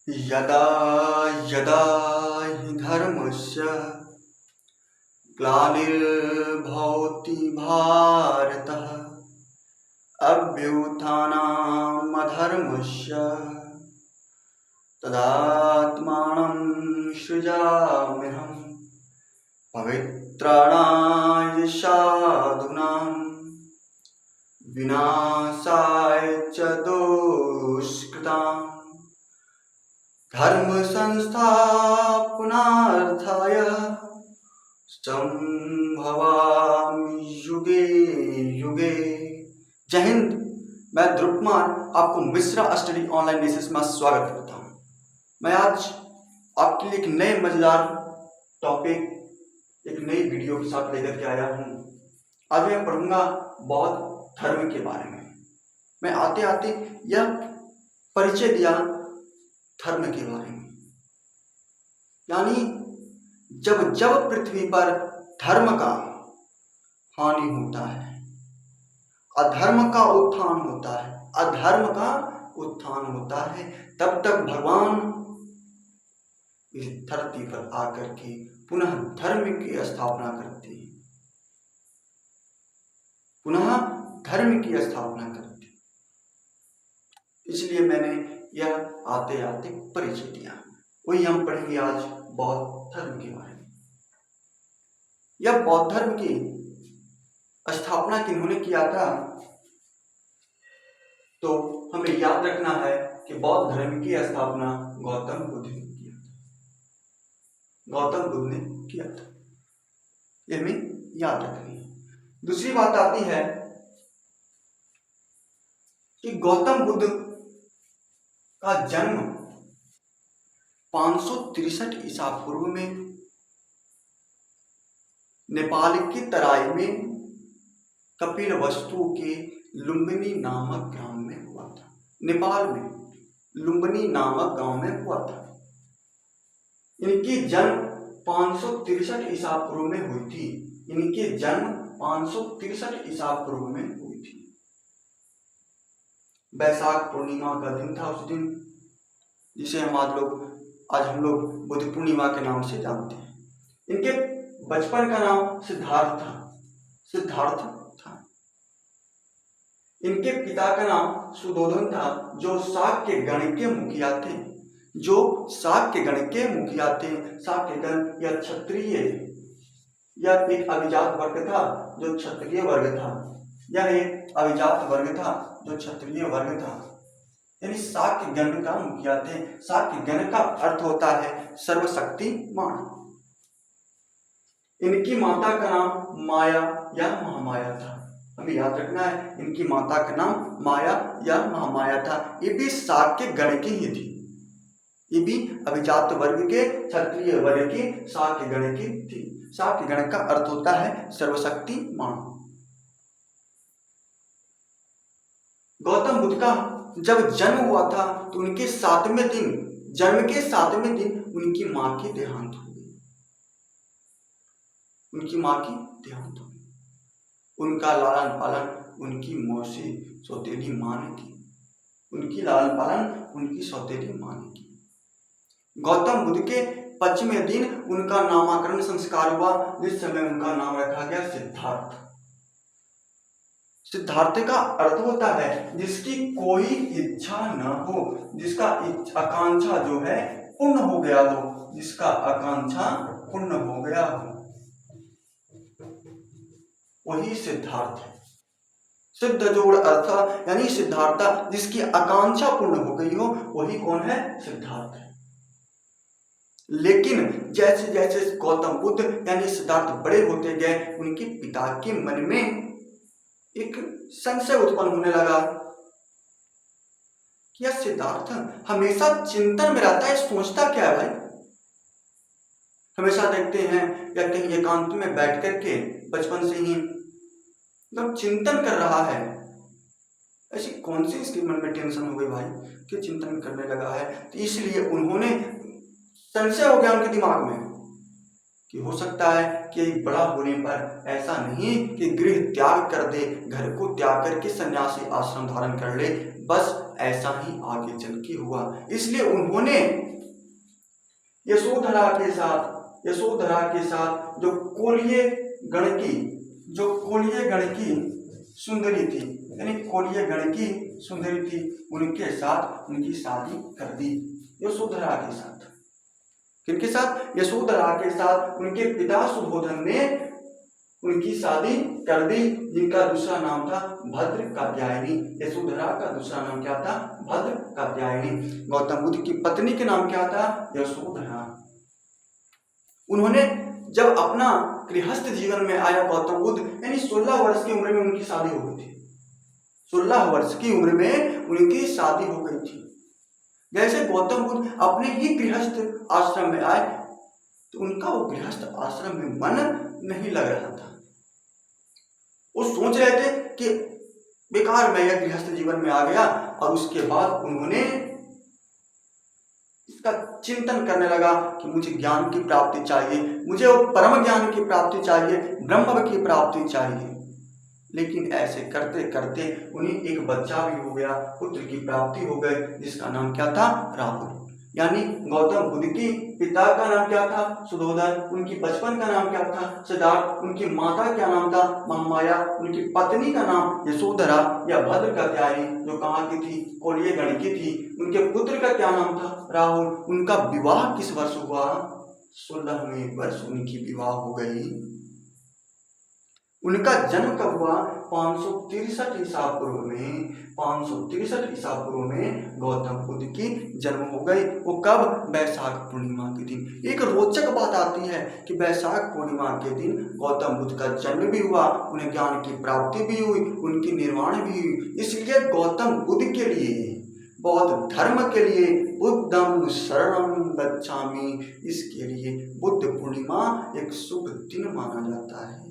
यदा यदा हि धर्मस्य ग्लानिर्भवति भारत अभ्युत्थानमधर्मस्य तदात्मानं सृजाम्यहम् पवित्राणाय साधूनां विनाशाय च दुष्कृताम् धर्म संस्थापनार्थाय संभवामि युगे युगे। जय हिंद। मैं ध्रुव कुमार आपको मिश्रा स्टडी ऑनलाइन बेसिस में स्वागत करता हूं। मैं आज आपके लिए एक नए मजेदार टॉपिक, एक नई वीडियो के साथ लेकर के आया हूं। आज मैं पढ़ूंगा बौद्ध धर्म के बारे में। मैं आते आते यह परिचय दिया धर्म के बारे में, यानी जब जब पृथ्वी पर धर्म का हानि होता है, अधर्म का उत्थान होता है, अधर्म का उत्थान होता है, तब तक भगवान इस धरती पर आकर के पुनः धर्म की स्थापना करते हैं, पुनः धर्म की स्थापना करते हैं। इसलिए मैंने यह आते आते परिचय दिया। वही हम पढ़ेंगे आज बौद्ध धर्म के बारे में। यह बौद्ध धर्म की स्थापना किन्होंने किया था, तो हमें याद रखना है कि बौद्ध धर्म की स्थापना गौतम बुद्ध ने किया था। गौतम बुद्ध ने किया था, यह हमें याद रखनी है। दूसरी बात आती है कि गौतम बुद्ध का जन्म 563 ईसा पूर्व में नेपाल की तराई में कपिलवस्तु के लुम्बिनी नामक ग्राम में हुआ था। नेपाल में लुम्बिनी नामक गांव में हुआ था। इनकी जन्म 563 ईसा पूर्व में हुई थी। इनके जन्म 563 ईसा पूर्व में हुई थी। वैशाख पूर्णिमा का दिन था उस दिन, जिसे हम आज हम लोग बुद्ध पूर्णिमा के नाम से जानते हैं। इनके बचपन का नाम सिद्धार्थ था। इनके पिता का नाम सुधोधन था, जो शाक्य गण के मुखिया थे। शाक्य गण या क्षत्रिय, यह एक अभिजात वर्ग था जो क्षत्रिय वर्ग था। यानी शाक्य गण का मुखिया थे। शाक्य गण का अर्थ होता है सर्वशक्तिमान। इनकी माता का नाम माया या महामाया था। हमें याद रखना है, इनकी माता का नाम माया या महामाया था। ये भी शाक्य गण की ही थी। ये भी अभिजात वर्ग के, क्षत्रिय वर्ग की, शाक्य गण की थी। शाक्य गण का अर्थ होता है सर्वशक्तिमान। गौतम बुद्ध का जब जन्म हुआ था तो जन्म के 7वें दिन उनकी मां की देहांत हो गई। उनका लालन पालन उनकी मौसी सौतेली मां ने की। गौतम बुद्ध के 5वें दिन उनका नामकरण संस्कार हुआ, जिस समय उनका नाम रखा गया सिद्धार्थ। सिद्धार्थ का अर्थ होता है जिसकी कोई इच्छा न हो, जिसका आकांक्षा जो है पूर्ण हो गया हो, वही सिद्धार्थ है। सिद्ध जोड़ अर्थ, यानी सिद्धार्थ, जिसकी आकांक्षा पूर्ण हो गई हो, वही कौन है? सिद्धार्थ है। लेकिन जैसे जैसे गौतम बुद्ध यानी सिद्धार्थ बड़े होते गए, उनके पिता के मन में एक संशय उत्पन्न होने लगा कि यह सिद्धार्थ हमेशा चिंतन में रहता है, सोचता क्या है भाई? हमेशा देखते हैं या कहीं एकांत में बैठ करके बचपन से ही चिंतन कर रहा है। ऐसी कौन सी इसके मन में टेंशन हो गई भाई कि चिंतन करने लगा है? तो इसलिए उन्होंने, संशय हो गया उनके दिमाग में कि हो सकता है कि बड़ा होने पर ऐसा नहीं कि गृह त्याग कर दे, घर को त्याग करके सन्यासी आश्रम धारण कर ले, बस ऐसा ही आगे चल के हुआ। इसलिए उन्होंने यशोधरा के साथ जो कोलिय गण की सुंदरी थी, यानी कोलिय गण की सुंदरी थी, उनके साथ उनकी शादी कर दी यशोधरा के साथ। किनके साथ? यशोधरा के साथ उनके पिता सुधोधन ने उनकी शादी कर दी, जिनका दूसरा नाम था भद्र कात्यायनी। यशोधरा का दूसरा नाम क्या था? भद्र कात्यायनी। गौतम बुद्ध की पत्नी के नाम क्या था? यशोधरा। उन्होंने जब अपना गृहस्थ जीवन में आया गौतम बुद्ध, यानी 16 वर्ष की उम्र में उनकी शादी हो गई थी। 16 वर्ष की उम्र में उनकी शादी हो गई थी। जैसे गौतम बुद्ध अपने ही गृहस्थ आश्रम में आए तो उनका वो गृहस्थ आश्रम में मन नहीं लग रहा था। वो सोच रहे थे कि बेकार मैं यह गृहस्थ जीवन में आ गया, और उसके बाद उन्होंने इसका चिंतन करने लगा कि मुझे ज्ञान की प्राप्ति चाहिए, मुझे वो परम ज्ञान की प्राप्ति चाहिए, ब्रह्म की प्राप्ति चाहिए। लेकिन ऐसे करते करते उन्हें एक बच्चा भी हो गया, पुत्र की प्राप्ति हो गई, जिसका नाम क्या था? राहुल। यानी गौतम बुद्ध की पिता का नाम क्या था? सुधोधन। उनकी बचपन का नाम क्या था? सिद्धार्थ। उनकी माता क्या नाम था? महामाया। उनकी पत्नी का नाम यशोधरा या भद्र कात्यायनी, जो कहाँ की थी? कोलिय गण की थी। उनके पुत्र का क्या नाम था? राहुल। उनका विवाह किस वर्ष हुआ? 16वें वर्ष उनकी विवाह हो गई। उनका जन्म कब हुआ? 563 ईसा पूर्व में। 563 ईसा पूर्व में गौतम बुद्ध की जन्म हो गई। वो कब? वैशाख पूर्णिमा के दिन। एक रोचक बात आती है कि वैशाख पूर्णिमा के दिन गौतम बुद्ध का जन्म भी हुआ, उन्हें ज्ञान की प्राप्ति भी हुई, उनकी निर्वाण भी हुई। इसलिए गौतम बुद्ध के लिए, बौद्ध धर्म के लिए, बुद्धं शरणं गच्छामि, इसके लिए बुद्ध पूर्णिमा एक शुभ दिन माना जाता है।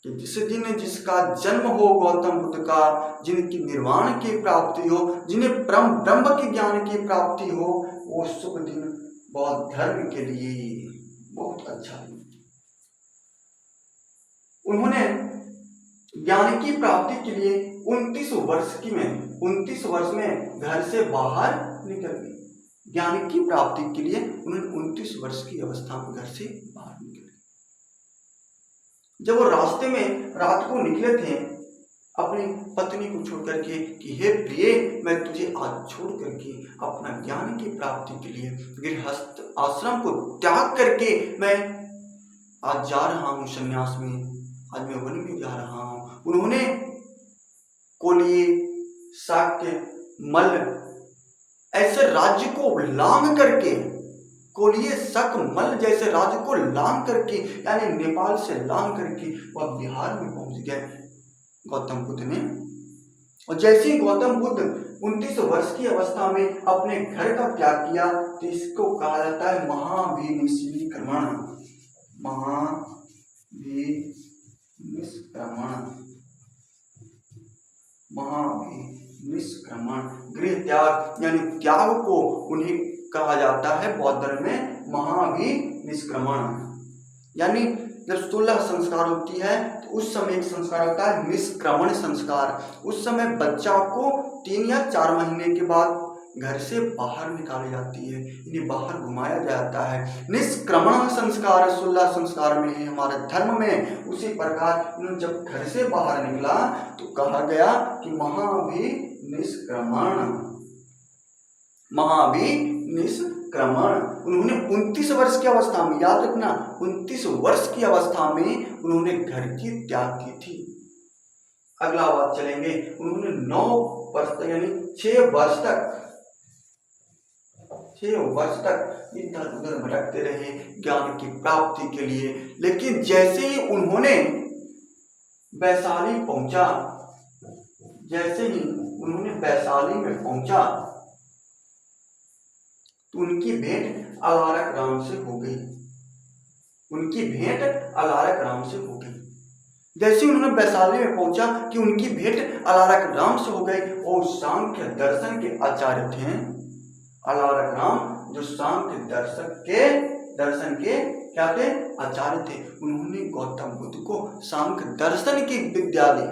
कि जिस दिन जिसका जन्म हो गौतम बुद्ध का, जिनकी निर्वाण की प्राप्ति हो, जिन्हें ब्रह्म के ज्ञान की प्राप्ति हो, वो शुभ दिन बौद्ध धर्म के लिए बहुत अच्छा दिन। उन्होंने ज्ञान की प्राप्ति के लिए 29 वर्ष में घर से बाहर निकल गए। ज्ञान की प्राप्ति के लिए उन्होंने 29 वर्ष की अवस्था में घर से बाहर निकले। जब वो रास्ते में रात को निकले थे अपनी पत्नी को छोड़ करके कि हे प्रिय, मैं तुझे आज छोड़ करके अपना ज्ञान की प्राप्ति के लिए गृहस्थ आश्रम को त्याग करके मैं आज जा रहा हूँ संन्यास में, आज मैं वन में जा रहा हूँ। उन्होंने कोलिय, शाक्य, मल्ल ऐसे राज्य को लांघ करके, कोलिय, शक, मल्ल जैसे राज्य को लांघ करके, यानी नेपाल से लांघ करके वह बिहार में पहुंच गए गौतम बुद्ध ने। और जैसे ही गौतम बुद्ध 29 वर्ष की अवस्था में अपने घर का त्याग किया तो इसको कहा जाता है महाभिनिष्क्रमण। महाभिनिष्क्रमण, गृह त्याग यानी त्याग को उन्हें कहा जाता है बौद्ध धर्म में महाभिनिष्क्रमण। यानी जब 16 संस्कार होती है तो उस समय एक संस्कार होता है निष्क्रमण संस्कार। उस समय बच्चा को 3 या 4 महीने के बाद घर से बाहर निकाली जाती है, इन्हें बाहर घुमाया जाता है। निष्क्रमण संस्कार 16 संस्कार में है हमारे धर्म में। उसी प्रकार इन्होंने जब घर से बाहर निकला तो कहा गया कि महाभिनिष्क्रमण। उन्होंने 29 वर्ष की अवस्था में, याद रखना 29 वर्ष की अवस्था में उन्होंने घर की त्याग की थी। अगला बात चलेंगे, उन्होंने 9 वर्ष तक यानी 6 वर्ष तक इधर उधर भटकते रहे ज्ञान की प्राप्ति के लिए। लेकिन जैसे ही उन्होंने वैशाली में पहुंचा तो उनकी भेंट अलारक राम से हो गई। जैसे उन्होंने वैशाली में पहुंचा कि उनकी भेंट अलारक राम से हो गई। और सांख्य दर्शन के आचार्य थे अलारक राम, जो सांख्य दर्शन के क्या थे? आचार्य थे। उन्होंने गौतम बुद्ध को सांख्य दर्शन की विद्या दी।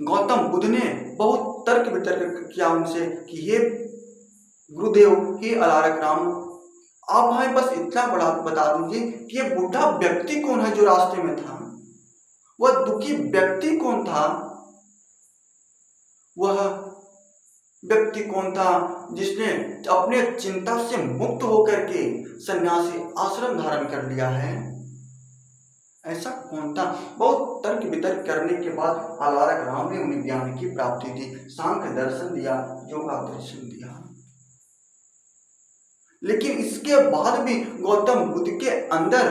गौतम बुद्ध ने बहुत तर्क वितर्क किया उनसे कि हे गुरुदेव, हे अलारक राम, आप हमें बस इतना बड़ा बता दीजिए कि ये बूढ़ा व्यक्ति कौन है जो रास्ते में था, वह दुखी व्यक्ति कौन था, वह व्यक्ति कौन था जिसने अपने चिंता से मुक्त होकर के सन्यासी आश्रम धारण कर लिया है, ऐसा कौन था। बहुत तर्क वितर्क करने के बाद अलारक राम ने उन्हें ज्ञान की प्राप्ति दी, सांख्य दर्शन दिया, योगा दर्शन दिया। लेकिन इसके बाद भी गौतम बुद्ध के अंदर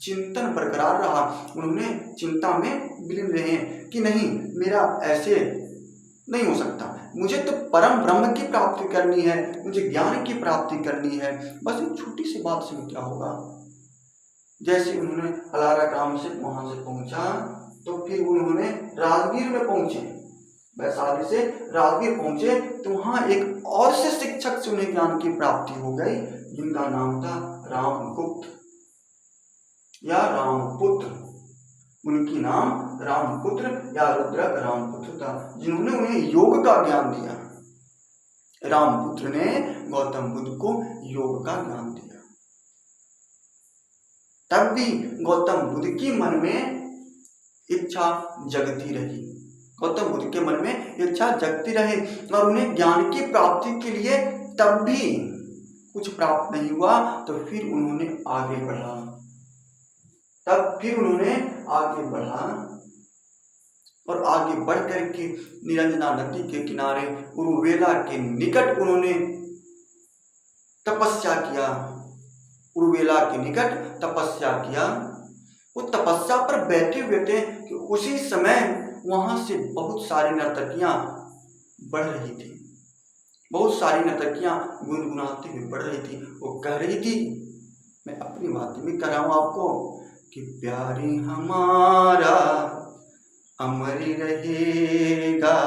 चिंतन बरकरार रहा। उन्होंने चिंता में विलीन रहे कि नहीं, मेरा ऐसे नहीं हो सकता, मुझे तो परम ब्रह्म की प्राप्ति करनी है, मुझे ज्ञान की प्राप्ति करनी है, बस एक छोटी सी बात से क्या होगा। जैसे उन्होंने अलारक राम से वहां से पहुंचा तो फिर उन्होंने राजगीर में पहुंचे, वैशाली से राजगीर पहुंचे तो वहां एक और से शिक्षक से उन्हें ज्ञान की प्राप्ति हो गई, जिनका नाम था रामगुप्त या रामपुत्र। उनकी नाम रामपुत्र या रुद्रक रामपुत्र था, जिन्होंने उन्हें योग का ज्ञान दिया। रामपुत्र ने गौतम बुद्ध को योग का ज्ञान दिया। तब भी गौतम बुद्ध की मन में इच्छा जगती रही, गौतम बुद्ध के मन में इच्छा जगती रही और उन्हें ज्ञान की प्राप्ति के लिए तब भी कुछ प्राप्त नहीं हुआ। तो फिर उन्होंने आगे बढ़ा, और आगे बढ़ करके निरंजना नदी के किनारे उरुवेला के निकट उन्होंने तपस्या किया। उरुवेला के निकट तपस्या किया। वो तपस्या पर बैठे हुए थे कि उसी समय वहां से बहुत सारी नर्तकियां बढ़ रही थी, बहुत सारी नर्तकियां गुनगुनाती हुई बढ़ रही थी। वो कह रही थी, मैं अपनी बात में कह रहा हूं आपको, कि प्यारी हमारा अमर रहेगा,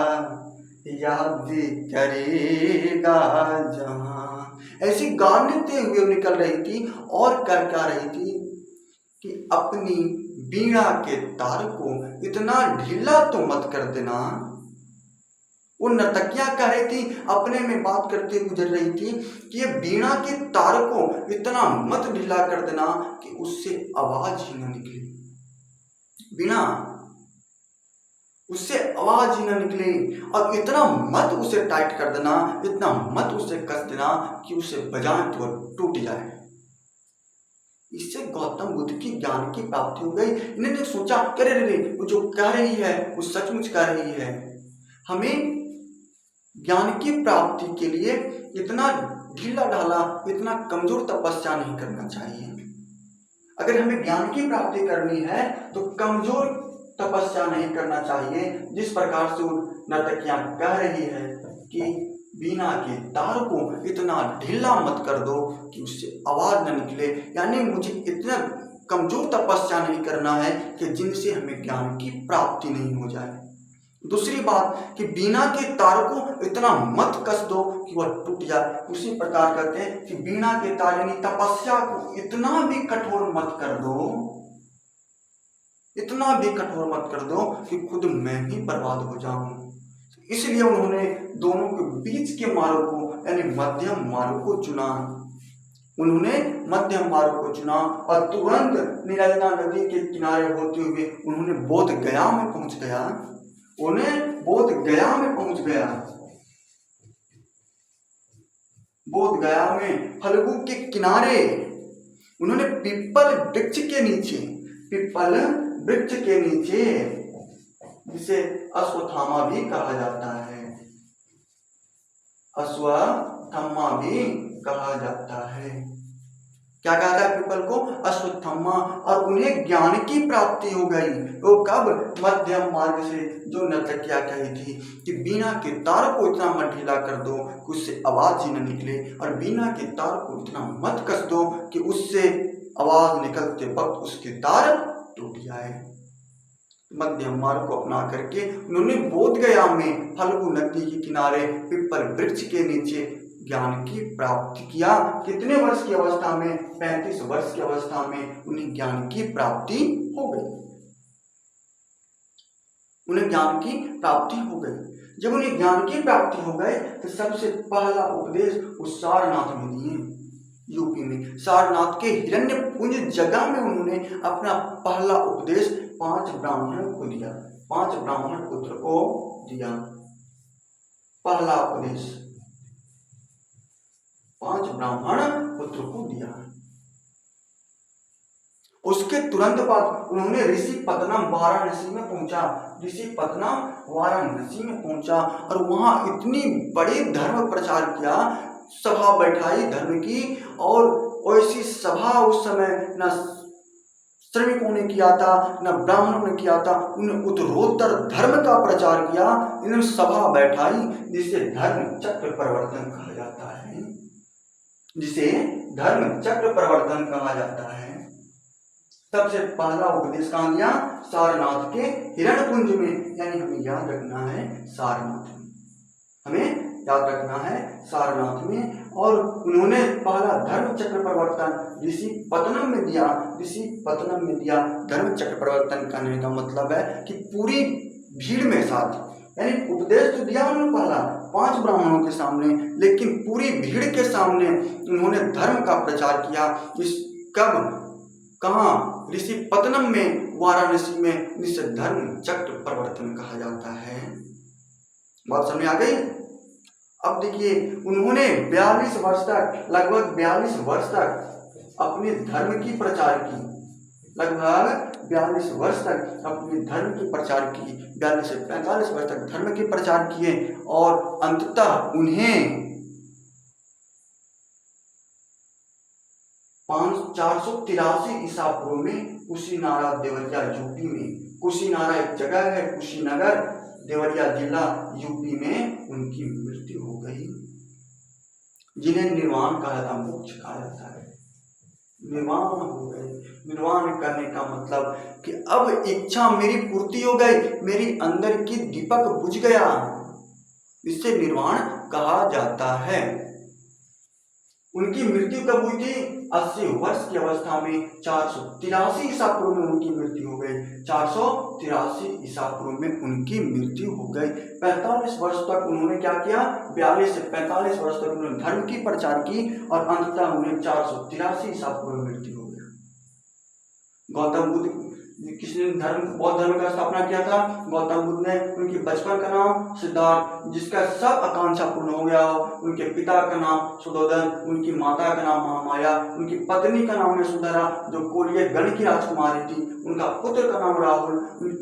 याद करेगा जहां। ऐसी गाते हुए निकल रही थी और कर क्या रही थी कि अपनी बीड़ा के तार को इतना ढीला तो मत कर देना। वो नर्तकियां कह रही थी, अपने में बात करते गुजर रही थी कि ये बीड़ा के तार को इतना मत ढीला कर देना कि उससे आवाज ही न निकले, बीड़ा उससे आवाज ही न निकले, और इतना मत उसे टाइट कर देना, इतना मत उसे कस देना कि उसे बजाएं तो टूट जाए। इससे गौतम बुद्ध की ज्ञान की प्राप्ति हो गई। इन्होंने सोचा, अरे रे वो जो कह रही है वो सचमुच कह रही है। हमें ज्ञान की प्राप्ति के लिए इतना ढीला ढाला, इतना कमजोर तपस्या नहीं करना चाहिए। अगर हमें ज्ञान की प्राप्ति करनी है तो कमजोर तपस्या नहीं करना चाहिए। जिस प्रकार से नर्तकियां कह रही है कि बीना के तार को इतना ढीला मत कर दो कि उससे आवाज न निकले, यानी मुझे इतना कमजोर तपस्या नहीं करना है कि जिनसे हमें ज्ञान की प्राप्ति नहीं हो जाए। दूसरी बात कि बीना के तार को इतना मत कस दो कि वह टूट जाए। उसी प्रकार कहते हैं कि बीना के तार यानी तपस्या को इतना भी कठोर मत कर दो, इतना भी कठोर मत कर दो कि खुद मैं ही बर्बाद हो जाऊं। इसलिए उन्होंने दोनों के बीच के मार्ग को यानी मध्यम मार्ग को चुना। उन्होंने मध्यम मार्ग को चुना और तुरंत निरंजना नदी के किनारे होते हुए उन्होंने बोध गया में पहुंच गया। उन्हें बोध गया में पहुंच गया। बोध गया में फल्गु के किनारे उन्होंने पीपल वृक्ष के नीचे, पीपल वृक्ष के नीचे, जिसे अश्वत्थामा भी कहा जाता है, अश्वत्थामा भी कहा जाता है। क्या कहा था पीपल को? अश्वत्थामा। और उन्हें ज्ञान की प्राप्ति हो गई। वो कब? मध्यम मार्ग से। जो नर्तकिया कही थी कि बीना के तार को इतना मत ढीला कर दो कि उससे आवाज ही न निकले, और बीना के तार को इतना मत कस दो कि उससे आवाज निकलते वक्त उसके तार टूट जाए। मध्यम मार्ग को अपना करके उन्होंने बोध गया में फल्गु नदी के किनारे पीपल वृक्ष के नीचे ज्ञान की प्राप्ति किया। कितने वर्ष की अवस्था में? 35 वर्ष की अवस्था में उन्हें ज्ञान की प्राप्ति हो गई। उन्हें ज्ञान की प्राप्ति हो गई। जब उन्हें ज्ञान की प्राप्ति हो गई तो सबसे पहला उपदेश उस सारनाथ में दिए, यूपी में सारनाथ के हिरण्यकुंज जगह में उन्होंने अपना पहला उपदेश 5 ब्राह्मणों को दिया, 5 ब्राह्मण पुत्र को दिया। पहला उपदेश 5 ब्राह्मण पुत्र को दिया। उसके तुरंत बाद उन्होंने ऋषि पतनम वाराणसी में पहुंचा, ऋषि पतनम वाराणसी में पहुंचा और वहां इतनी बड़ी धर्म प्रचार किया, सभा बैठाई धर्म की। और ऐसी सभा उस समय न श्रमिकों ने किया था न ब्राह्मणों ने किया था, उन्हें उत्तरोत्तर धर्म का प्रचार किया, इन्होंने सभा बैठाई जिसे धर्म चक्र परिवर्तन कहा जाता है, जिसे धर्म चक्र परिवर्तन कहा जाता है। सबसे पहला उपदेश कहाँ दिया? सारनाथ के हिरण्यकुंज में, यानी हमें याद रखना है सारनाथ में, हमें याद रखना है सारनाथ में। और उन्होंने पहला धर्म चक्र परिवर्तन ऋषि पतनम में दिया, ऋषि पतनम में दिया। धर्म चक्र परिवर्तन करने का मतलब है कि पूरी भीड़ में साथ, यानी उपदेश तो दिया उन्होंने पहला 5 ब्राह्मणों के सामने, लेकिन पूरी भीड़ के सामने उन्होंने धर्म का प्रचार किया। इस कब कहाँ? ऋषि पतनम में, वाराणसी में, जिसे धर्म चक्र परिवर्तन कहा जाता है। बात समझ आ गई? अब देखिए, उन्होंने 42 वर्ष तक, लगभग 42 वर्ष तक अपने धर्म की प्रचार की, लगभग 42 वर्ष तक अपने धर्म की प्रचार की, 42 से 45 वर्ष तक धर्म के प्रचार किए। और अंततः उन्हें 483 ईसा पूर्व में कुशीनारा देवरिया यूपी में, कुशीनारा एक जगह है, कुशीनगर देवरिया जिला यूपी में उनकी मृत्यु हो गई, जिन्हें निर्वाण कहा जाता, मोक्ष कहा जाता है। निर्वाण हो गए। निर्वाण करने का मतलब कि अब इच्छा मेरी पूर्ति हो गई, मेरी अंदर की दीपक बुझ गया, इससे निर्वाण कहा जाता है। उनकी मृत्यु कब हुई थी? 80 वर्ष की अवस्था में, 483 ईसा पूर्व में उनकी मृत्यु हो गई, 483 ईसा पूर्व में उनकी मृत्यु हो गई। 45 वर्ष तक उन्होंने क्या किया? 42 से 45 वर्ष तक उन्होंने धर्म की प्रचार की और अंततः उन्हें 483 ईसा पूर्व में मृत्यु हो गया। गौतम बुद्ध किसने बौद्ध धर्म का स्थापना किया था? गौतम बुद्ध ने। उनके बचपन का नाम सिद्धार्थ, जिसका सब आकांक्षा पूर्ण हो गया हो। उनके पिता का नाम सुधोधन, उनकी माता का नाम महामाया, उनकी पत्नी का नाम है सुंदरा, जो कोलिय गण की राजकुमारी थी। उनका पुत्र का नाम राहुल।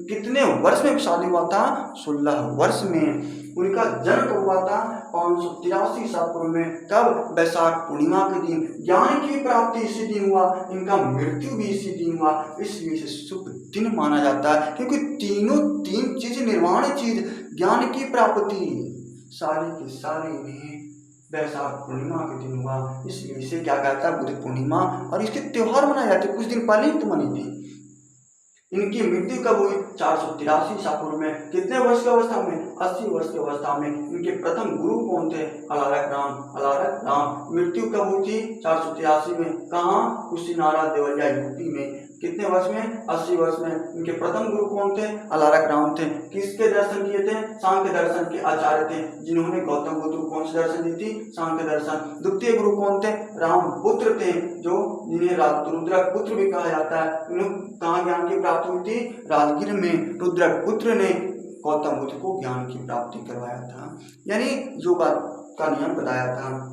कितने वर्ष में शादी हुआ था? 16 वर्ष में। उनका जन्म कब हुआ था? 583 ईसा पूर्व में। कब? वैशाख पूर्णिमा के दिन। ज्ञान की प्राप्ति इसी दिन हुआ, इनका मृत्यु भी इसी दिन हुआ, इसलिए इसे शुभ दिन माना जाता है, क्योंकि तीन चीज, निर्वाण चीज, ज्ञान की प्राप्ति सारी की सारी इन्हें वैशाख पूर्णिमा के दिन हुआ, इसलिए इसे क्या कहता है? बुद्ध पूर्णिमा। और इसके त्योहार मनाए जाते, कुछ दिन पहले ही तो मनी थी। इनकी मृत्यु कब हुई? 483 ईसा पूर्व में। कितने वर्ष की अवस्था में? 80 वर्ष की अवस्था में। इनके प्रथम गुरु कौन थे? अलारक राम। अलारक राम। मृत्यु कब हुई थी? 483 में। कहाँ? कुशीनारा देवरिया यूपी में। कितने वर्ष में? 80 वर्ष में। इनके प्रथम गुरु कौन थे? अलारक राम थे। किसके दर्शन किए थे? सांख्य दर्शन के आचार्य थे, जिन्होंने गौतम बुद्ध को कौन से दर्शन दी थी? सांख्य दर्शन। द्वितीय गुरु कौन थे? रामपुत्र थे, जो जिन्हें रुद्रक पुत्र भी कहा जाता है। उन्हें कहाँ ज्ञान की प्राप्ति हुई थी? राजगीर में। रुद्रक पुत्र ने गौतम बुद्ध को ज्ञान की प्राप्ति करवाया था, यानी योगा का नियम बताया था।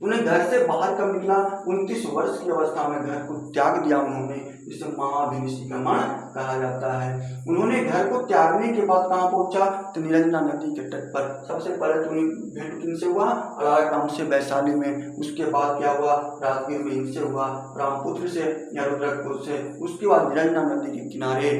उन्हें घर से बाहर कब निकला? 29 वर्ष की अवस्था में घर को त्याग दिया उन्होंने, जिसे महाभिनिष्क्रमण कहा जाता है। उन्होंने घर को त्यागने के बाद कहाँ पहुंचा? तो निरंजना नदी के तट पर। सबसे पहले तो उन्हें भेंट किनसे हुआ? अलारक राम से वैशाली में। उसके बाद क्या हुआ? राजगीर में इनसे हुआ, रामपुत्र से या रुद्रकपुर से। उसके बाद निरंजना नदी के किनारे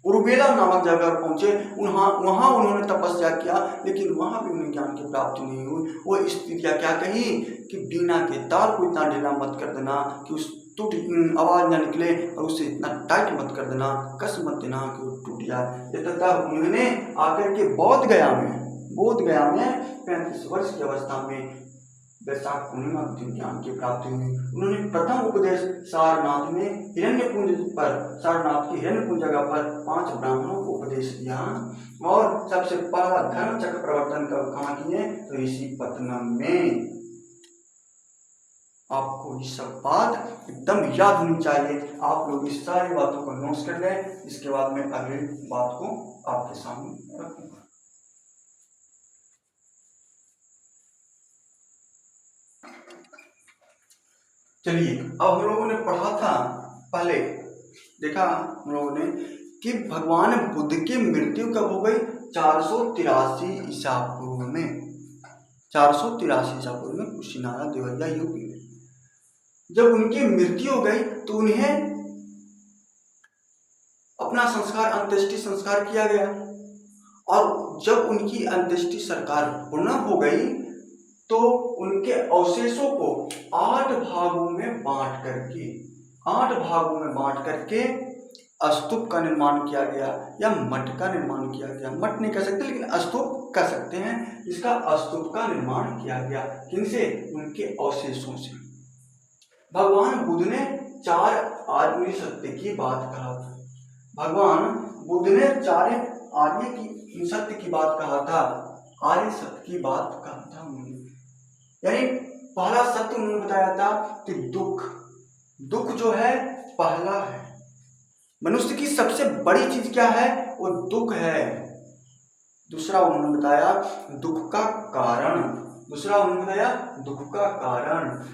उर्वेला नामक जगह पहुंचे। वहां उन्होंने तपस्या किया, लेकिन वहां भी उन्हें ज्ञान की प्राप्ति नहीं हुई। वो स्त्रियां क्या कही कि बीना के ताल को इतना ढीला मत कर देना कि उस टूट आवाज ना निकले, और उसे इतना टाइट मत कर देना, कस मत देना कि वो टूट जाए। तब उन्होंने आकर के बोध गया में 35 वर्ष की अवस्था में वैशाख पूर्णिमा के दिन ज्ञान की प्राप्ति हुई। उन्होंने प्रथम उपदेश सारनाथ में हिरण्यकुंज पर, सारनाथ की हिरण्यकुंज जगह पर 5 ब्राह्मणों को उपदेश दिया। और सबसे पहला धर्म चक्र प्रवर्तन कहाँ किए? तो ऋषिपत्तनम में। आपको ये सब बात एकदम याद होनी चाहिए। आप लोग इस सारी बातों को नोट्स कर लें। इसके बाद मैं अगली बात को आपके सामने रखूंगा। चलिए, अब हम लोगों ने पढ़ा था, पहले देखा हम लोगों ने कि भगवान बुद्ध की मृत्यु कब हो गई? 483 ईसा पूर्व में। 483 ईसा पूर्व में कुशीनारा देवरिया यूपी में जब उनकी मृत्यु हो गई तो उन्हें अपना संस्कार, अंत्येष्टि संस्कार किया गया। और जब उनकी अंत्येष्टि संस्कार पूर्ण हो गई तो उनके अवशेषों को 8 भागों में बांट करके स्तूप का निर्माण किया गया या मठ का निर्माण किया गया। मठ नहीं कह सकते लेकिन स्तूप कह सकते हैं। इसका स्तूप का निर्माण किया गया। किनसे? उनके अवशेषों से। भगवान बुद्ध ने 4 आर्य सत्य की बात कहा था। भगवान बुद्ध ने 4 आर्य की सत्य की बात कहा था। आर्य सत्य की बात कहा था उन्होंने। यानी पहला सत्य उन्होंने बताया था कि दुख जो है पहला है। मनुष्य की सबसे बड़ी चीज क्या है? वो दुख है। दूसरा उन्होंने बताया दुख का कारण।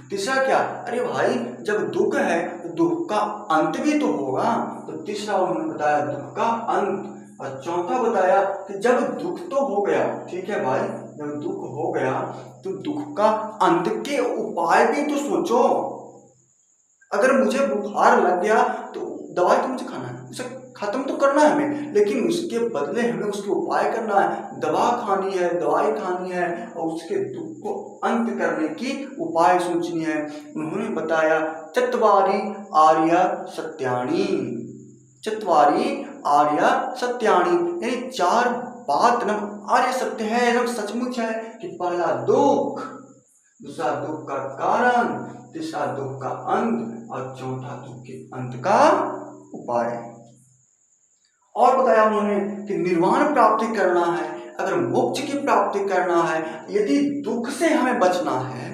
तीसरा क्या? अरे भाई, जब दुख है तो दुख का अंत भी तो होगा। तो तीसरा उन्होंने बताया दुख का अंत। और चौथा बताया कि जब दुख तो हो गया, ठीक है भाई, जब दुख हो गया तो दुख का अंत के उपाय भी तो सोचो। अगर मुझे बुखार लग गया तो दवाई तो मुझे खाना है, उसे खत्म तो करना है हमें, लेकिन उसके बदले हमें उसके उपाय करना है। दवा खानी है, दवाई खानी है और उसके दुख को अंत करने की उपाय सोचनी है। उन्होंने बताया चत्वारि आर्य सत्यानि, यानी 4 बात एकदम आर्य सत्य है, एकदम सचमुच है कि पहला दुख, दूसरा दुख का कारण, तीसरा दुख का अंत और चौथा दुख के अंत का उपाय। और बताया उन्होंने कि निर्वाण प्राप्ति करना है, अगर मोक्ष की प्राप्ति करना है, यदि दुख से हमें बचना है,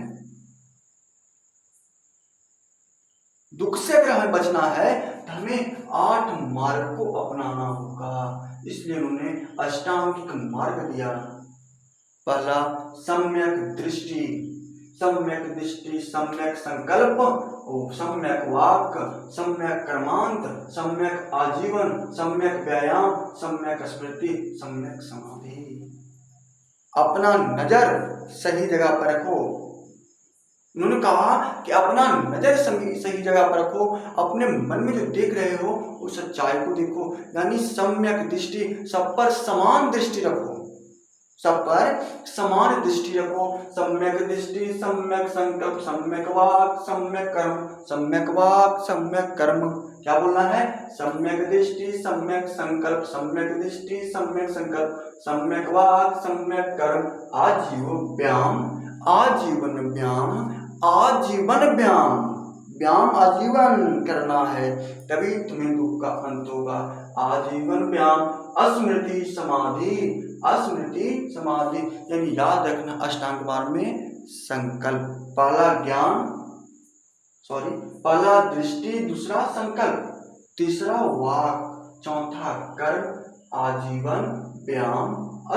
तो हमें 8 मार्ग को अपनाना होगा। इसलिए उन्होंने अष्टांगिक मार्ग दिया। पहला सम्यक दृष्टि, सम्यक संकल्प, सम्यक वाक, सम्यक कर्मांत, सम्यक आजीवन, सम्यक व्यायाम, सम्यक स्मृति, सम्यक समाधि। अपना नजर सही जगह पर रखो। उन्होंने कहा कि अपना नजर सही जगह पर रखो। अपने मन में जो देख रहे हो उस सच्चाई को देखो, यानी सम्यक दृष्टि, सब पर समान दृष्टि रखो। सम्यक दृष्टि, सम्यक संकल्प, सम्यक वाक, सम्यक कर्म। क्या बोलना है? सम्यक दृष्टि, सम्यक संकल्प, सम्यक दृष्टि, सम्यक संकल्प, सम्यक वाक, सम्यक कर्म, आजीवन व्यायाम आजीवन करना है, तभी तुम्हें दुख का अंत होगा। आजीवन व्यायाम, स्मृति समाधि, यानी याद रखना। अष्टांग मार्ग में संकल्प, पहला दृष्टि, दूसरा संकल्प, तीसरा वाक, चौथा कर्म, आजीवन व्यायाम,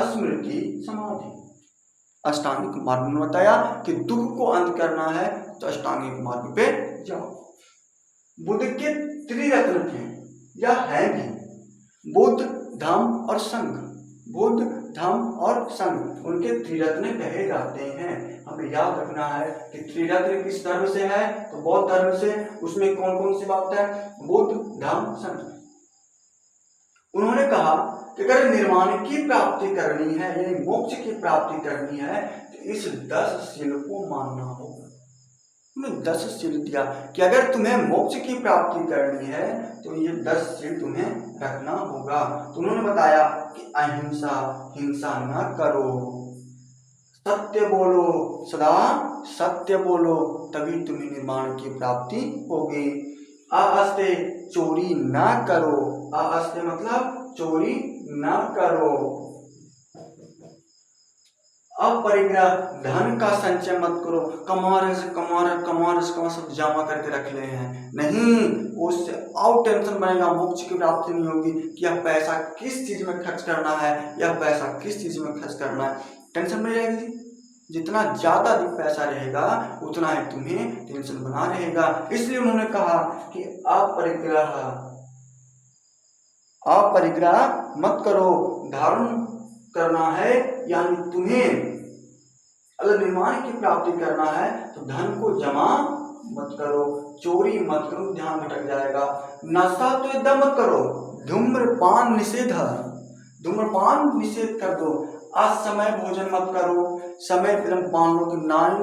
स्मृति समाधि। अष्टांगिक मार्ग में बताया कि दुख को अंत करना है तो अष्टांगिक मार्ग पे जाओ। बुद्ध के त्रिरत्न थे या है भी, बुद्ध, धम्म और संघ। उनके त्रिरत्न कहे जाते हैं। हमें याद रखना है कि त्रिरत्न किस धर्म से है? तो बौद्ध धर्म से। उसमें कौन कौन सी बात है? बुद्ध, धम्म, संघ। उन्होंने कहा कि अगर निर्वाण की प्राप्ति करनी है, यानी मोक्ष की प्राप्ति करनी है, तो इस 10 शील को मानना होगा। उन्होंने 10 शील दिया कि अगर तुम्हें मोक्ष की प्राप्ति करनी है तो ये 10 शील तुम्हें रखना होगा। तो उन्होंने बताया कि अहिंसा, हिंसा न करो, सत्य बोलो, सदा सत्य बोलो, तभी तुम्हें निर्माण की प्राप्ति होगी। आस्ते चोरी ना करो, आस्ते मतलब चोरी ना करो। अपरिग्रह धन का संचय मत करो। कमार सब जमा करके रख ले हैं, नहीं, उससे और टेंशन बनेगा, मोक्ष की प्राप्ति नहीं होगी कि यह पैसा किस चीज में खर्च करना है, यह पैसा किस चीज में खर्च करना है, टेंशन बनी रहेगी। जितना ज्यादा अधिक पैसा रहेगा उतना ही तुम्हें टेंशन बना रहेगा। इसलिए उन्होंने कहा कि अपरिग्रह मत करो। धारण करना है यानी तुम्हें अगर निर्माण की प्राप्ति करना है तो धन को जमा मत करो, चोरी मत करो, ध्यान भटक जाएगा। नशा तो एकदम मत करो, धूम्रपान निषेध कर दो। असमय भोजन मत करो, समय फिल्म मान लो कि 9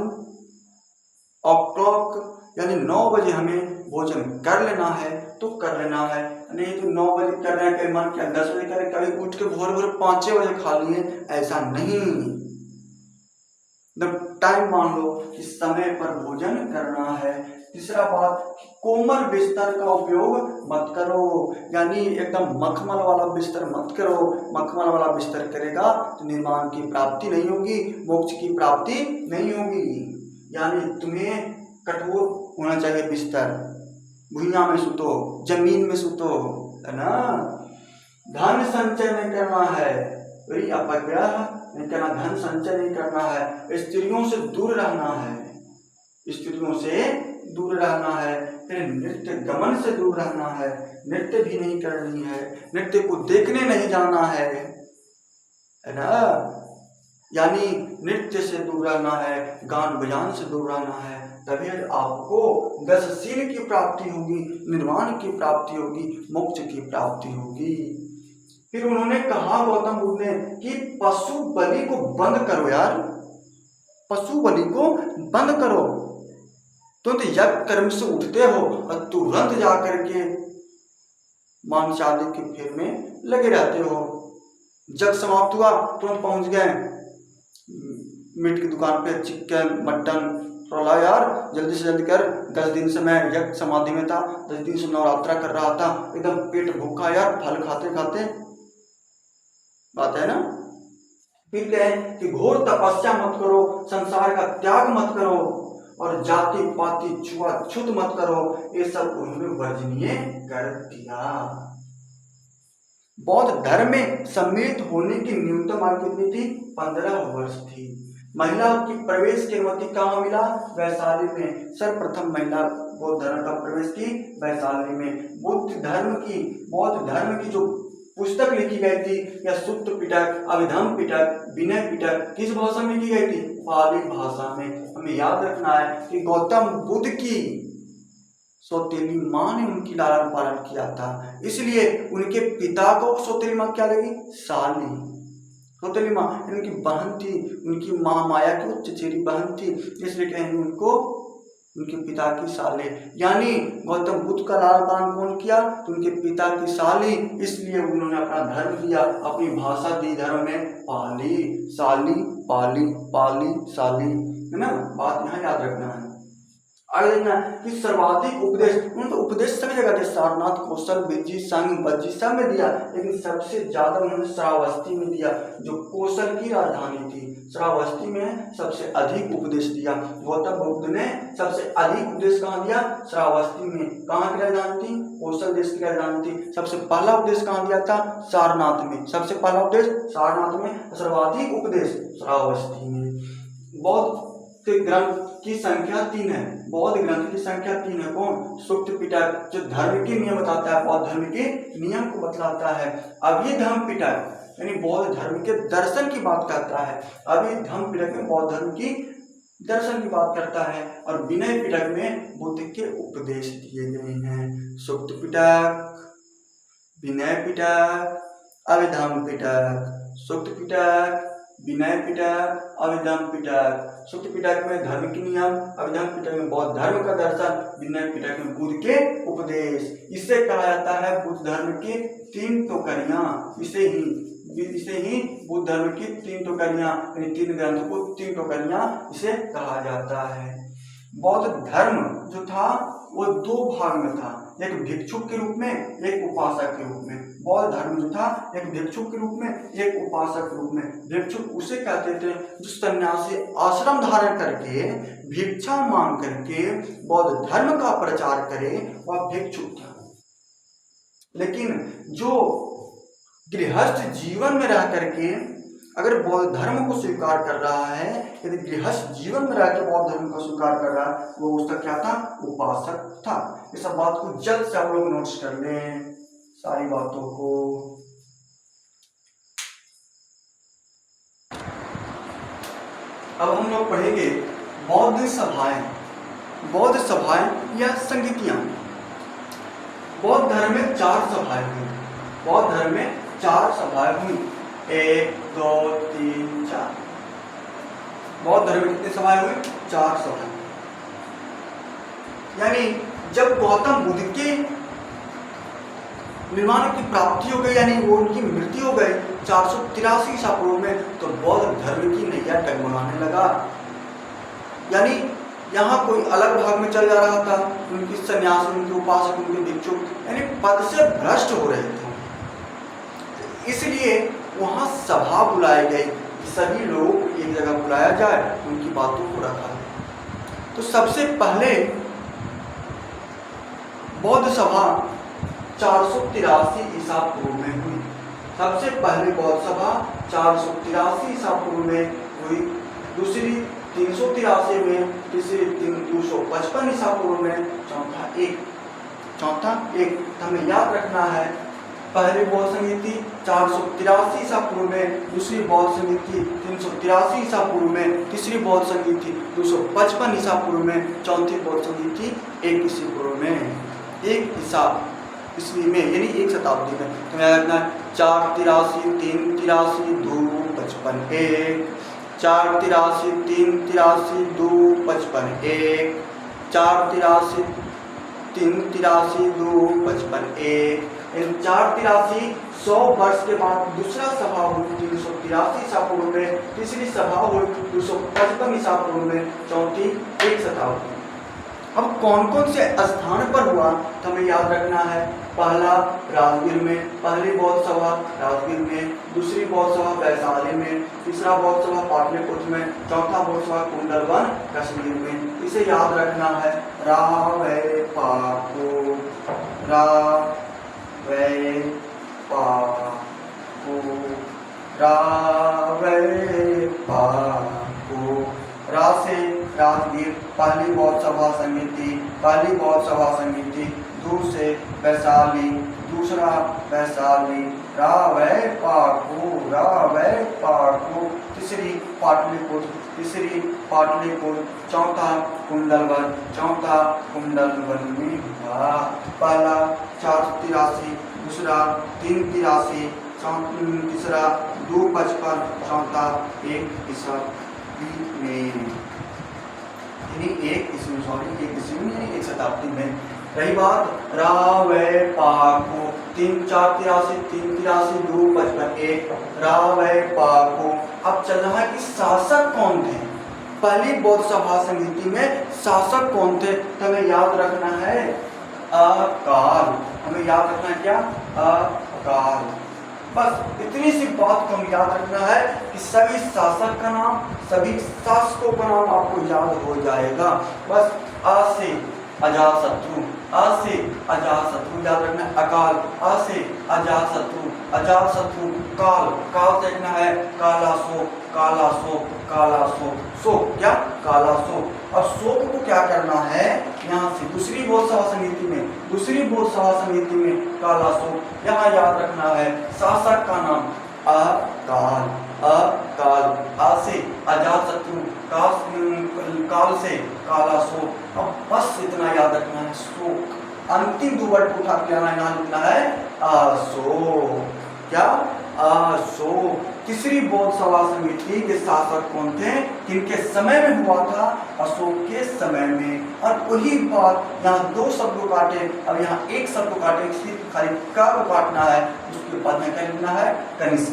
o'clock यानी 9 बजे हमें भोजन कर लेना है तो कर लेना है, नहीं तो 9 बजे कर रहे हैं, कभी मन किया 10 बजे करें, कभी उठ के भोर 5-6 बजे खा लिए, ऐसा नहीं। टाइम मान लो कि समय पर भोजन करना है। तीसरा बात, कोमल बिस्तर का उपयोग मत करो, यानी एकदम मखमल वाला बिस्तर मत करो। मखमल वाला बिस्तर करेगा तो निर्माण की प्राप्ति नहीं होगी, मोक्ष की प्राप्ति नहीं होगी। यानी तुम्हें कठोर होना चाहिए बिस्तर, भुइयां में सुतो, जमीन में सुतो, है ना। धन संचय नहीं करना है, वही अपग्रह नहीं करना, धन संचय नहीं करना है। स्त्रियों से दूर रहना है, स्त्रियों से दूर रहना है। फिर नृत्य गमन से दूर रहना है, नृत्य भी नहीं करनी है, नृत्य को देखने नहीं जाना है ना। यानी नृत्य से दूर रहना है, गान बजान से दूर रहना है, तभी आपको दशशील की प्राप्ति होगी, निर्वाण की प्राप्ति होगी, मोक्ष की प्राप्ति होगी। फिर उन्होंने कहा गौतम बुद्ध ने कि पशु बलि को बंद करो यार, पशु बलि को बंद करो। तो यज्ञ कर्म से उठते हो और तुरंत जाकर के मांसाहारी के फेर में लगे रहते हो। जब समाप्त हुआ तुरंत पहुंच गए मीट की दुकान पे, चिकन मटन, थोड़ा यार जल्दी से जल्दी कर, 10 दिन से मैं यज्ञ समाधि में था, 10 दिन से नवरात्रा कर रहा था, एकदम पेट भूखा यार, फल खाते खाते, बात है ना। फिर कहे कि घोर तपस्या मत करो, संसार का त्याग मत करो, और जाति पाति छुआछूत मत करो, ये सब उन्होंने वर्जनीय कर दिया। बौद्ध धर्म में सम्मिलित होने की न्यूनतम आयु कितनी थी? 15 वर्ष थी। महिला की प्रवेश की अनुमति कहाँ मिला? वैशाली में। सर्वप्रथम महिला बौद्ध धर्म का प्रवेश की वैशाली में। बौद्ध धर्म की जो पुस्तक लिखी गई थी, या सूत्र पिटक, अभिधम्म पिटक, विनय पिटक, किस भाषा में लिखी गई थी? पाली भाषा में। हमें याद रखना है कि गौतम बुद्ध की सौतेली माँ ने उनकी लालन पालन किया था, इसलिए उनके पिता को सौतेली माँ क्या लगी? साली। सौतेली माँ उनकी बहन थी, उनकी महामाया की चचेरी बहन थी, इसलिए कहेंगे उनको उनके पिता की साले। यानी गौतम बुद्ध का लालन पालन कौन किया? तो उनके पिता की साली, इसलिए उन्होंने अपना धर्म दिया, अपनी भाषा दी धर्म में, पाली, साली, पाली, पाली, साली, है ना। बात यहाँ याद रखना है। आगे देखना कि सर्वाधिक उपदेश, उन्होंने तो उपदेश सभी जगह दिया, सारनाथ, कौशल, विज्जी, संग, बज्जी सब में दिया, लेकिन सबसे ज्यादा उन्होंने श्रावस्ती में दिया, जो कौशल की राजधानी थी। श्रावस्ती में सबसे अधिक उपदेश दिया। गौतम बुद्ध ने सबसे अधिक उपदेश कहाँ दिया? श्रावस्ती में। कहाँ की राजधानी थी? कौशल देश की राजधानी थी। सबसे पहला उपदेश कहाँ दिया था? सारनाथ में। सबसे पहला उपदेश सारनाथ में, सर्वाधिक उपदेश श्रावस्ती में। बौद्ध ग्रंथ की संख्या 3 है, बौद्ध ग्रंथ की संख्या 3 है। कौन? सूक्त पिटक, जो धर्म के नियम बताता है, बौद्ध धर्म के नियम को बतलाता है। अभिधम्म पिटक यानी बौद्ध धर्म के दर्शन की बात करता है। अभिधम्म पिटक में बौद्ध धर्म की दर्शन की बात करता है, और विनय पिटक में बुद्ध के उपदेश दिए गए हैं। सूक्त पिटक, विनय पिटक, अभिधम्म पिटक। सूक्त पिटक, विनय पिटक, अभिधम्म पिटक। सूक्त पिटक में धर्म के नियम, अभिधम्म पिटक में बौद्ध धर्म का दर्शन, विनय पिटक में बुद्ध के उपदेश। इसे कहा जाता है बुद्ध धर्म की 3 टोकरियां। इसे ही इसे ही बुद्ध धर्म की 3 टोकरियां, यानी 3 ग्रंथों को 3 टोकरियां इसे कहा जाता है। बौद्ध धर्म जो था वो 2 भाग में था, एक भिक्षुक के रूप में, एक उपासक के रूप में। बौद्ध धर्म जो था एक भिक्षुक के रूप में, एक उपासक के रूप में। भिक्षुक उसे कहते थे जो सन्यासी आश्रम धारण करके भिक्षा मांग करके बौद्ध धर्म का प्रचार करे, वह भिक्षुक था। लेकिन जो गृहस्थ जीवन में रह करके अगर बौद्ध धर्म को स्वीकार कर रहा है, यदि गृहस्थ जीवन में रहकर बौद्ध धर्म को स्वीकार कर रहा है, वो उसका क्या था? उपासक था। इस बात को जल्द से आप लोग नोट्स कर लें, सारी बातों को। अब हम लोग पढ़ेंगे बौद्ध सभाएं। बौद्ध सभाएं या संगीतियां। बौद्ध धर्म में 4 सभाएं हुई। बौद्ध धर्म में 4 सभाएं हुई, 1 2 3 4। बौद्ध धर्म में कितनी सभाएं हुई? 4 सभाएं। यानी जब गौतम बुद्ध के निर्माण की प्राप्ति हो गई, यानी वो उनकी मृत्यु हो गई 483 ईसा पूर्व में, तो बौद्ध धर्म की नैया डगमगाने लगा। यानी यहाँ कोई अलग भाग में चल जा रहा था, उनकी सन्यास, उनके उपासक, उनके भिक्षुक यानी पद से भ्रष्ट हो रहे थे। इसलिए वहाँ सभा बुलाई गई कि सभी लोगों को एक जगह बुलाया जाए, उनकी बातों को रखा जाए। तो सबसे पहले बौद्ध सभा 483 ईसा पूर्व में हुई। सबसे पहले बौद्ध सभा 483 ईसा पूर्व में हुई, दूसरी 383 में, तीसरी 255 ईसा पूर्व में, चौथा एक। हमें याद रखना है, पहली बौद्ध समिति 483 ईसा पूर्व में, दूसरी बौद्ध समिति 383 ईसा पूर्व में, तीसरी बौद्ध समिति 255 ईसा पूर्व में, चौथी बौद्ध समिति 1 ईसा पूर्व में, 1 ईसा ईस्वी में, यानी 1 शताब्दी में। तो याद रखना 483 383 2 55 1, 483 383 2 55 1, 483 383 2 55 1। 483 100 वर्ष के बाद दूसरा सभा हुई 383 ईसा पूर्व में, तीसरी सभा हुई 255 ईसा पूर्व में, चौथी 1 शताब्दी। अब कौन कौन से स्थान पर हुआ तो हमें याद रखना है। पहला राजगीर में, पहली बौद्ध सभा राजगीर में, दूसरी बौद्ध सभा वैशाली में, तीसरा बौद्ध सभा पाटलिपुत्र में, चौथा बौद्ध सभा कुंडलवन कश्मीर में। इसे याद रखना है। रावै पाको, रावै पाको, रावै पाको। रा से राजगीर, पहली बौद्ध सभा समिति, पहली बौद्ध सभा समिति। दूर से वैशाली, दूसरा वैशाली। रावै पाको, रावै पाको। तीसरी पाटलिपुत्र, तीसरी पाटलिपुत्र। चौथा कुंडलवन, चौथा कुंडलवन में हुआ। पहला 483, दूसरा 383, तीसरा 255, चौथा 1 ईसा में, यानी 1 ईस्वी में, यानी 1 शताब्दी में। रही बात रावै पाको 483 383 2 55 1, रावै पाको। अब चल रहा है कि शासक कौन थे। पहली बौद्ध सभा समिति में शासक कौन थे तो हमें याद रखना है अकाल। हमें याद रखना है क्या? अकाल। बस इतनी सी बात को हमें याद रखना है कि सभी शासक का नाम, सभी शासकों का नाम आपको याद हो जाएगा। बस आ से अजातशत्रु, आ से अजातशत्रु याद रखना है। अकाल, आ से अजातशत्रु, अजातशत्रु। काल, काल देखना है। कालाशोक, कालाशोक, कालाशोक। शोक क्या? कालाशोक। अब शोक को क्या करना है? यहाँ से दूसरी बौद्ध सभा समिति में, दूसरी बौद्ध सभा समिति में कालाशोक। यहाँ याद रखना है शासक का नाम अकाल, अकाल। आ से अजातशत्रु, काल से कालाशोक। अब बस इतना याद रखना है। शोक, अंतिम 2 वर्ड को उठा के आना, यहाँ लिखना है अशोक। क्या? अशोक। तीसरी बौद्ध सभा समिति के शासक कौन थे? किनके समय में हुआ था? अशोक के समय में। और वही बात यहाँ 2 शब्द को काटे, अब यहाँ 1 शब्द को काटे, खाली का को काटना है, उसके बाद में क्या लिखना है? कनिष्क।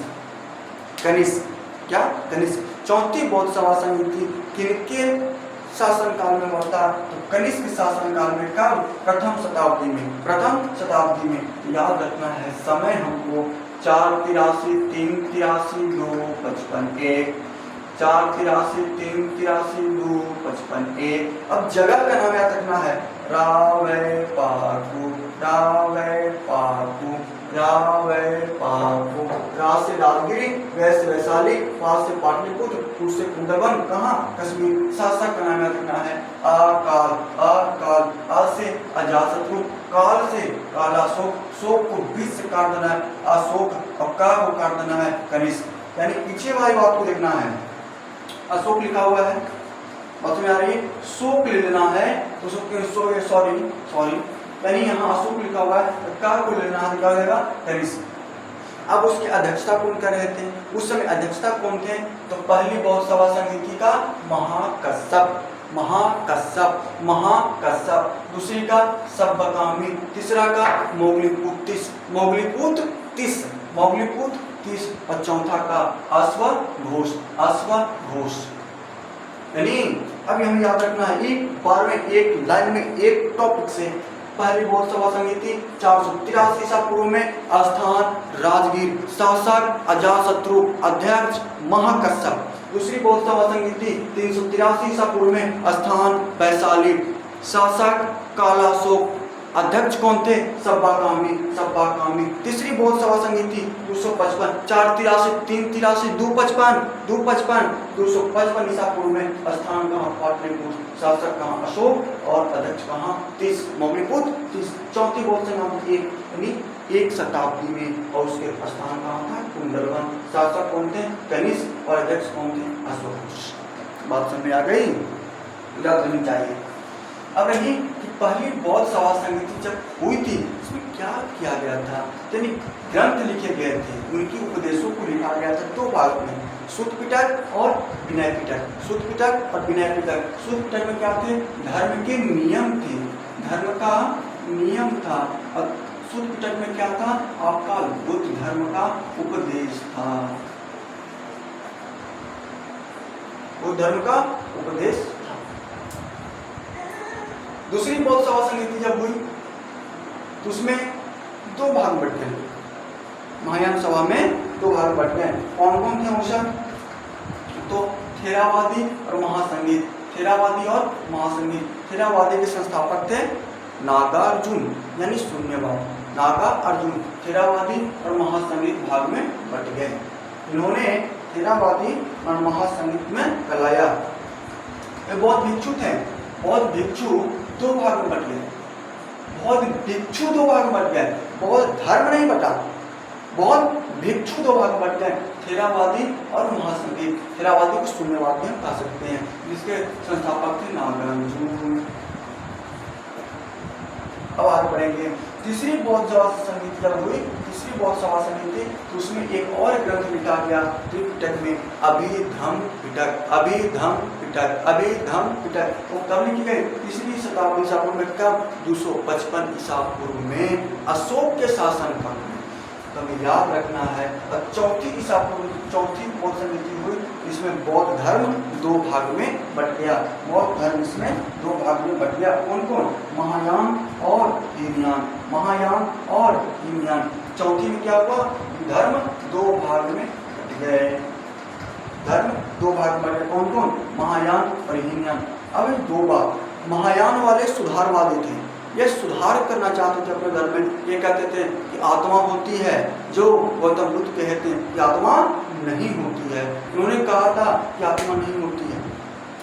कनिष्क, क्या कनिष्क। चौथी बौद्ध सभा समिति किनके शासनकाल में हुआ था? तो कनिष्क शासनकाल में। कब? प्रथम शताब्दी में, प्रथम शताब्दी में। याद रखना है समय हमको 483 383 2 55 1, 483 383 2 55 1। अब जगह का नाम याद रखना है, रावैपाकू, रावैपाकू, रावैपाकू। रा से राजगिरी, वै से वैशाली, पा से पाटलिपुत्र, पू से कुंदवन, कहाँ? कश्मीर। शासक का नाम याद रखना है अकाल, अकाल। आ से अजातशत्रु, काल से कालाशोक, शोक को बीच से काट देना है अशोक, और का को काट देना है कनिष्क। यानी पीछे वाली बात को देखना है। अशोक लिखा हुआ है, बात में आ रही है, शोक ले लेना है तो सॉरी यानी यहाँ अशोक लिखा हुआ है, का को लेना है, क्या हो जाएगा? कनिष्क। अब उसकी अध्यक्षता कौन कर रहे थे? उस समय अध्यक्षता कौन थे? तो पहली बौद्ध सभा समिति का महाकश्यप, महाकश्यप, महाकश्यप। दूसरी का सब्बकामी, तीसरा का मोगलीपुत्र तीस, मोगलीपुत्र तीस, मोगलीपुत्र तीस, और चौथा का अश्वघोष, अश्वघोष। यानी अब हमें याद रखना है एक बार में, एक लाइन में, एक टॉपिक से। पहली बौद्ध सभा समिति 483 ईसा पूर्व में, स्थान राजगीर, शासक अजातशत्रु, अध्यक्ष महाकश्यप। दूसरी बौद्ध सभा समिति 383 ईसा पूर्व में, स्थान वैशाली, शासक कालाशोक, अध्यक्ष कौन थे? सब्बाकामी, सब्बाकामी। तीसरी बौद्ध सभा समिति 255, 483 383 255, 255 ईसा पूर्व में, स्थान कहाँ? पाटलिपुत्र, शासक कहाँ? अशोक, और अध्यक्ष कहाँ? 30, मोगलीपुत्र 30। चौथी बौद्ध समिति यानी 1 शताब्दी में, और उसके स्थान कहाँ था? कुंदलवन। शासक कौन थे? कनिष्क, और अध्यक्ष कौन थे? अशोक। बात समझ में आ गई? याद रखनी चाहिए। अब रही कि पहली बौद्ध सभा समिति जब हुई थी, उसमें क्या किया गया था? यानी ग्रंथ लिखे गए थे, उनकी उपदेशों को लिखा गया था 2 भाग में, सुत्त पिटक और विनय पिटक। सुत्त पिटक और विनय पिटक। सुत्त पिटक में क्या थे? धर्म के नियम थे, धर्म का नियम था। और सुत्त पिटक में क्या था? आपका बुद्ध धर्म का उपदेश था, बुद्ध धर्म का उपदेश। दूसरी बौद्ध सभा समिति जब हुई तो उसमें 2 भाग बट गए, महायान सभा में 2 भाग बट गए। कौन कौन थे वो? तो थेरावादी और महासंगीत, थेरावादी और महासंगीत। थेरावादी के संस्थापक थे नागार्जुन, यानी शून्यवाद, नागार्जुन। थेरावादी और महासंगीत भाग में बट गए। इन्होंने थेरावादी और महासंगीत में गलाया। बौद्ध भिक्षु थे, बौद्ध भिक्षु 2 भाग में बट गए, बौद्ध भिक्षु 2 भाग में बट गए। बौद्ध धर्म नहीं बटा, बौद्ध भिक्षु 2 भाग में बट गए, थेरावादी और महासंगीत। थेरावादी को शून्यवाद भी हम कह सकते हैं, जिसके संस्थापक थे नागार्जुन। अब आगे बढ़ेंगे। तीसरी बौद्ध सभा समिति जब हुई, तीसरी बौद्ध सभा समिति, तो उसमें एक और ग्रंथ लिखा गया त्रिपिटक में, अभिधम्म पिटक, अभिधम्म पिटक, अभिधम्म पिटक। वो कब लिखी गई? तीसरी शताब्दी ईसा पूर्व में। कब? 255 ईसा पूर्व में, अशोक के शासनकाल में। तो हमें याद रखना है। और चौथी ईसा पूर्व, चौथी बौद्ध समिति हुई, इसमें बौद्ध धर्म 2 भाग में बट गया, बौद्ध धर्म इसमें 2 भाग में बट गया। कौन कौन? महायान और हीनयान, महायान और हीनयान। चौथी में क्या हुआ? धर्म 2 भाग में बट गए, धर्म 2 भाग में बट गए। कौन कौन? महायान और हीनयान। अब 2 भाग। महायान वाले सुधारवादी थे, ये सुधार करना चाहते थे अपने धर्म में। ये कहते थे कि आत्मा होती है, जो गौतम बुद्ध कहते हैं कि आत्मा नहीं होती है। उन्होंने कहा था कि आत्मा नहीं होती है,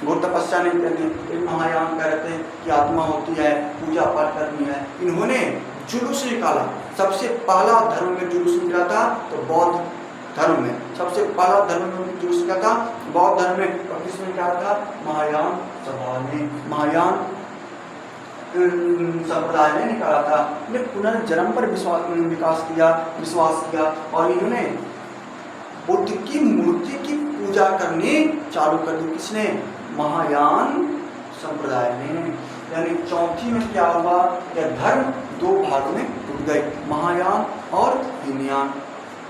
घोर तपस्या नहीं करते। एक महायान कहते हैं कि आत्मा होती है, पूजा पाठ करनी है। इन्होंने जुलूस निकाला, सबसे पहला धर्म में जुलूस निकाला था तो बौद्ध धर्म में, सबसे पहला धर्म में जुलूस निकाला था बौद्ध धर्म में। और किसने निकाला था? महायान सभा ने, महायान संप्रदाय ने निकाला था। इन्होंने पुनर्जन्म पर विश्वास किया और इन्होंने बुद्ध की मूर्ति की पूजा करनी चालू कर दी। किसने? महायान संप्रदाय ने। यानी चौथी में क्या हुआ? यह धर्म 2 भाग में टूट गए, महायान और हीनयान।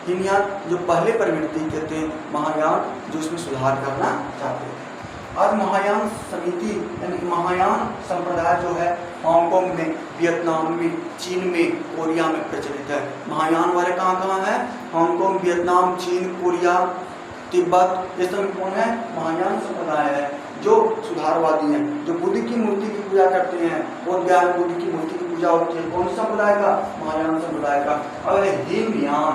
हीनयान जो पहले प्रवृत्ति के थे, महायान जो उसमें सुधार करना चाहते थे। आज महायान समिति यानी महायान संप्रदाय जो है हांगकांग में, वियतनाम में, चीन में, कोरिया में प्रचलित है। महायान वाले कहाँ कहाँ है? हांगकांग, वियतनाम, चीन, कोरिया, तिब्बत, ये सब कौन है? महायान संप्रदाय है, जो सुधारवादी हैं, जो बुद्ध की मूर्ति की पूजा करते हैं। बोध गया बुद्ध की मूर्ति की पूजा होती है, कौन सा संप्रदाय का? महायान संप्रदाय का। और हीनयान,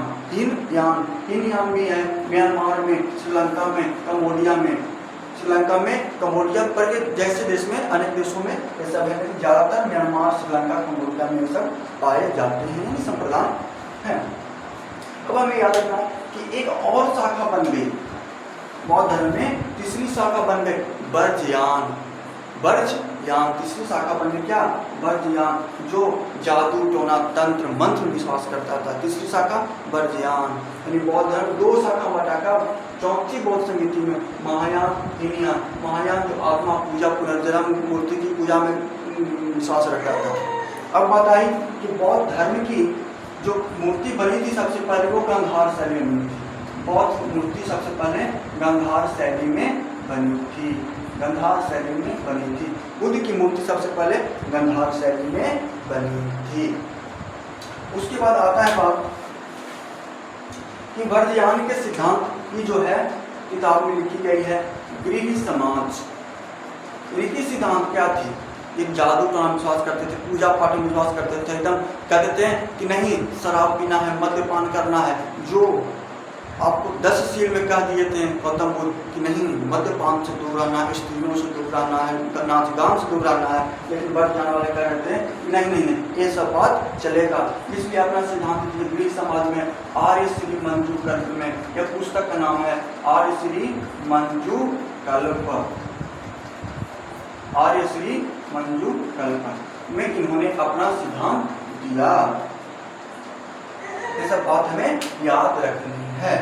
हीनयान भी है म्यांमार में, श्रीलंका में, कम्बोडिया में, श्रीलंका में, कम्बोडिया पर के जैसे देश में, अनेक देशों में ये सब है, लेकिन ज्यादातर म्यांमार, श्रीलंका, कम्बोडिया में ये सब पाए जाते हैं, यानी संप्रदाय है। अब हमें याद रखना कि एक और शाखा बन गई बौद्ध धर्म में, तीसरी शाखा बन गई वर्ज्ययान। वर्ज्ययान तीसरी शाखा बन गई क्या? वर्ज्ययान, जो जादू, टोना, तंत्र, मंत्र में विश्वास करता था। तीसरी शाखा वर्ज्ययान, यानी बौद्ध धर्म दो शाखा बटाकर चौथी बौद्ध समिति में महायान, हीनयान। महायान जो आत्मा पूजा, पुनर्जन्म, मूर्ति की पूजा में विश्वास रखता था। अब बात आई कि बौद्ध धर्म की जो मूर्ति बनी थी सबसे पहले वो गांधार शैली में थी। बौद्ध मूर्ति सबसे पहले गांधार शैली में बनी थी, गांधार शैली में बनी थी। बुद्ध की मूर्ति सबसे पहले गांधार शैली में बनी थी। उसके बाद आता है बात कि वर्ज्ययान के सिद्धांत की जो है किताब में लिखी गई है गृह समाज। इनकी सिद्धांत क्या थी? एक जादू का विश्वास करते थे, पूजा पाठ में विश्वास करते थे, एकदम कहते थे कि नहीं शराब पीना है, मद्यपान करना है। जो आपको 10 शील में कह दिए थे गौतम बुद्ध कि नहीं मद्यपान से दूर रहना है, स्त्रियों से दूर रहना है, नाच गान से दूर रहना है, लेकिन बढ़ जाने वाले कह रहे थे नहीं ये सब बात चलेगा। इसलिए अपना सिद्धांत गृह समाज में आर्य श्री मंजू कल्प में, यह पुस्तक का नाम है आर्य श्री मंजू कल्प, आर्य श्री मंजू कल्प में इन्होंने अपना सिद्धांत दिया। ये सब बात हमें याद रखनी है।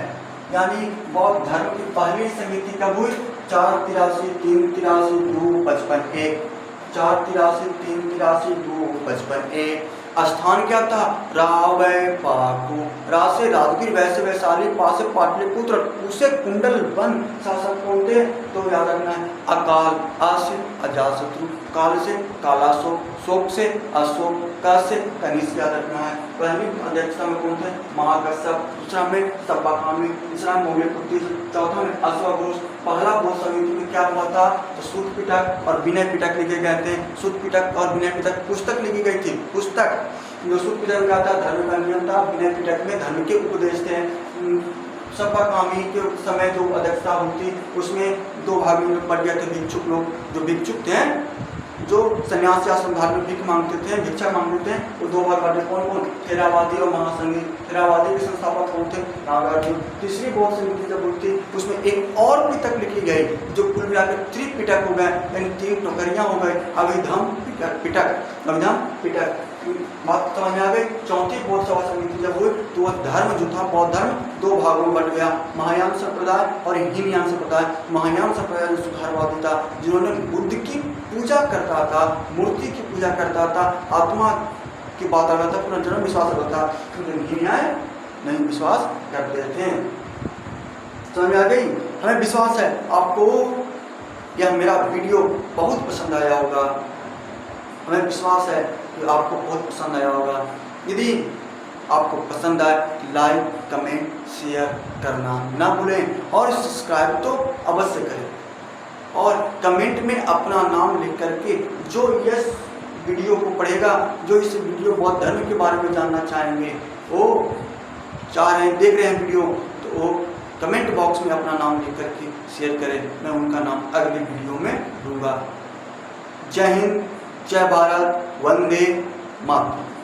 यानी बौद्ध धर्म की पहली समिति कब हुई? 483, 383, 255, 1, 483, 383, 255, 1। स्थान क्या था? रावय पाकु, रा से राजगीर, वैसे वैशाली, पास से पाटलिपुत्र, उसे कुंडल वन शासक कौन थे? तो याद रखना है अकाल, आ से अजातशत्रु, काल से कालाशोक, शोक से अशोक, का से कनिष्क याद रखना है। पहली अध्यक्षता में कौन थे? महाकश्यप, दूसरा में सब्बाकामी, तीसरा में मौर्यपुत्र, चौथा में अश्वघोष। पहला बौद्ध समिति में क्या हुआ था? तो सूत पिटक और विनय पिटक लिखे गए थे। सूत पिटक और विनय पिटक पुस्तक लिखी गई थी। पुस्तक जो सूत पिटक में क्या था? धर्म का नियम था। विनय पिटक में धर्म के उपदेश थे। सब्बाकामी के समय जो अध्यक्षता हुई थी उसमें 2 भाग में पड़ गए थे भिक्षुक लोग। जो भिक्षुक थे, जो सन्यासी आश्रम धारण भीख मांगते थे, भिक्षा मांगते थे, वो 2 भाग बांटे। कौन कौन? थेरावादी और महासंगी। थेरावादी के संस्थापक कौन थे? नागार्जुन। तीसरी बौद्ध समिति जब हुई थी उसमें एक और पिटक लिखी गई जो कुल मिलाकर त्रिपिटक हो गए, यानी 3 टोकरियां हो गए। अभिधम पिटक, अभिधम पिटक। बात समझ में आ गई। चौथी बौद्ध सभा समिति जब हुई तो वह धर्म जो था बौद्ध धर्म 2 भागों में बट गया, महायान संप्रदाय और हीनयान संप्रदाय। महायान संप्रदाय जो सुधारवादी था, जिन्होंने बुद्ध की पूजा करता था, मूर्ति की पूजा करता था, आत्मा की बात आता था, पुनर्जन्म विश्वास करता था, हीनयान नहीं विश्वास करते थे। समझ में आ गई? हमें विश्वास है आपको यह मेरा वीडियो बहुत पसंद आया होगा। हमें विश्वास है कि आपको बहुत पसंद आया होगा। यदि आपको पसंद आए तो लाइक, कमेंट, शेयर करना ना भूलें और सब्सक्राइब तो अवश्य करें। और कमेंट में अपना नाम लिख करके जो इस वीडियो को पढ़ेगा, जो इस वीडियो बौद्ध धर्म के बारे में जानना चाहेंगे, वो चाह रहे हैं, देख रहे हैं वीडियो, तो वो कमेंट बॉक्स में अपना नाम लिख करके शेयर करें। मैं उनका नाम अगली वीडियो में दूंगा। जय हिंद, जय भारत, वंदे मातरम।